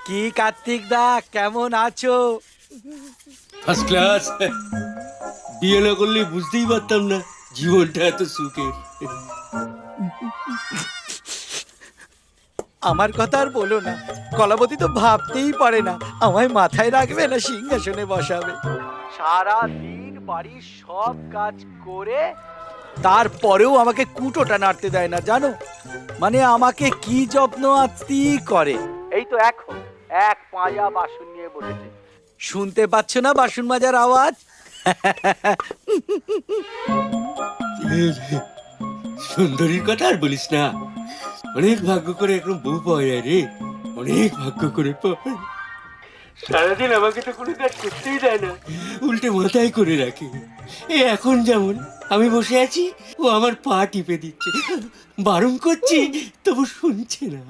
কি কার্তিক দা, কেমন আছো? First class. বিয়ে না করলে বুঝতেই পারতাম না জীবনটা এত সুখের। আমার কথা আর বলো না, কলাবতী তো ভাবতেই পারে না আমায় মাথায় রাখবে না সিংহাসনে বসাবে। সারা দিন বাড়ির সব কাজ করে তারপরেও আমাকে কুটোটা নাড়তে দেয় না, জানো? মানে আমাকে কি যত্ন আত্মি করে। এই তো এখন এক পাঁজা বাসন নিয়ে বসেছে, শুনতে পাচ্ছ না বাসন মাজার আওয়াজ? সুন্দরীর কথা আর বলিস না, অনেক ভাগ্য করে এখন বউ পাওয়া যায় রে, অনেক ভাগ্য করে পাওয়া। সারাদিন আমাকে তো কোনো কাজ করতেই দেয় না, উল্টে মাথায় করে রাখে। এখন যেমন আমি বসে আছি, ও আমার পা টিপে দিচ্ছে, বারণ করছি তবু শুনছে না।